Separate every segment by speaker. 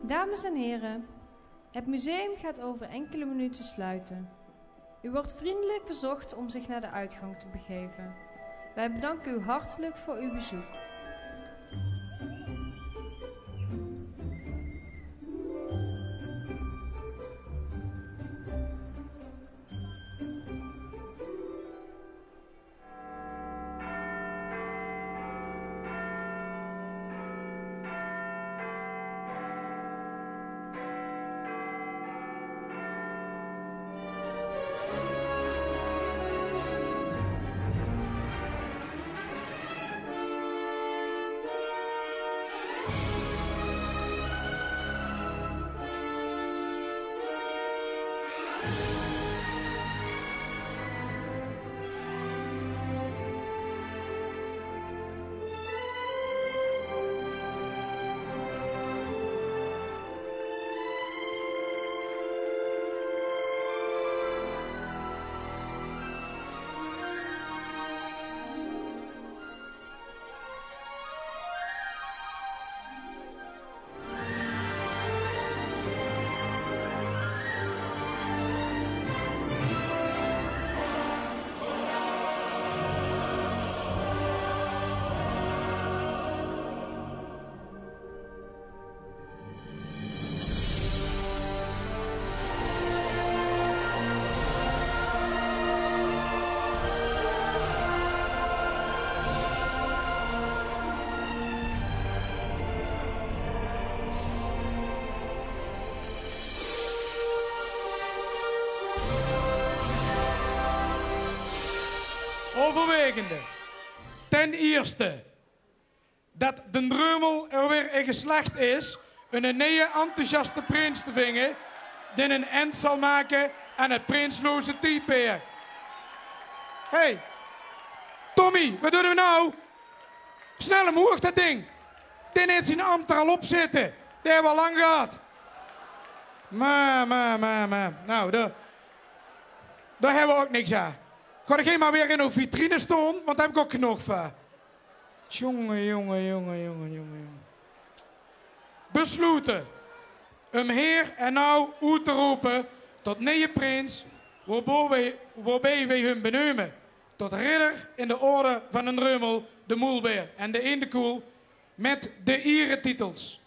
Speaker 1: Dames en heren, het museum gaat over enkele minuten sluiten. U wordt vriendelijk verzocht om zich naar de uitgang te begeven. Wij bedanken u hartelijk voor uw bezoek.
Speaker 2: Overwegende. Ten eerste dat de Dreumel er weer in geslaagd is een nieuwe enthousiaste prins te vinden die een eind zal maken aan het prinsloze type. Hey, Tommy, wat doen we nou? Snel omhoog dat ding. Die heeft zijn ambt er al op zitten. Die hebben we al lang gehad. Maar. Nou, daar hebben we ook niks aan. Ga ik maar weer in een vitrine staan, want daar heb ik ook genoeg van. Jongen. Besloten om heer en nou uit te roepen tot nieuwe prins, waarbij wij hun benoemen tot ridder in de orde van een Dreumel, de Moelbeer en de Eendekoel, met de eretitels.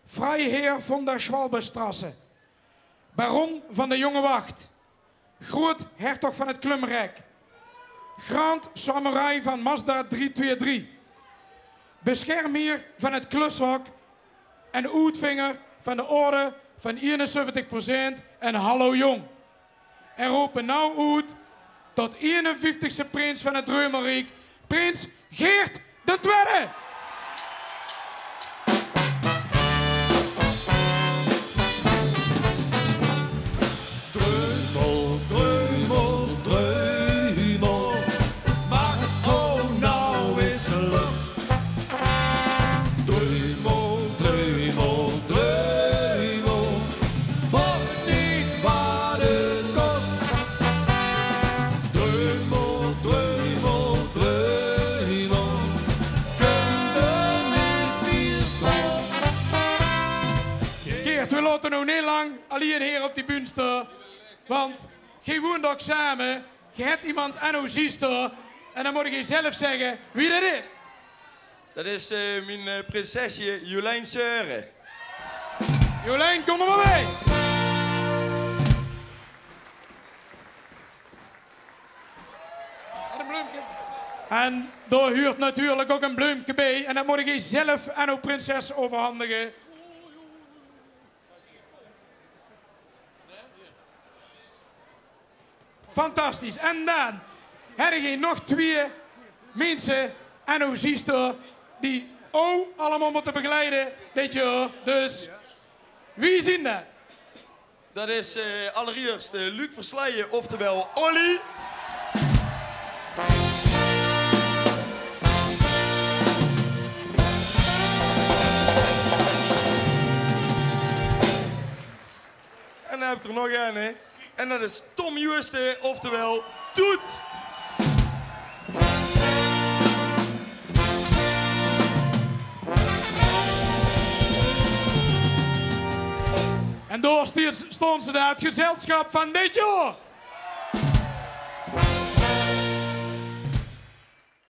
Speaker 2: Vrijheer van der Schwalbestrasse, baron van de Jonge Wacht, groot hertog van het Klumrijk, Grand Samurai van Mazda 323, beschermheer van het Klushok en uitvinger van de orde van 71% en Hallo Jong. En roepen nou uit tot 51ste prins van het Dreumelrijk, prins Geert de Tweede. We laten nou niet lang alleen hier op die bühne staan. Want je woont ook samen. Je hebt iemand aan uw zuster. En dan moet je zelf zeggen wie dat is.
Speaker 3: Dat is mijn prinsesje Jolijn Seuren.
Speaker 2: Jolijn, kom er maar bij. En een bloemje. En daar huurt natuurlijk ook een bloemje bij. En dat moet je zelf aan uw prinses overhandigen. Fantastisch. En dan heb je nog 2 mensen en uw zuster die ook allemaal moeten begeleiden dit jaar. Dus wie zien dat?
Speaker 3: Dat is allereerst Luc Versleijen, oftewel Olly. En dan heb ik er nog een, hè. En dat is Tom Juiste, oftewel Toet.
Speaker 2: En daar stond ze daar, het gezelschap van dit jaar.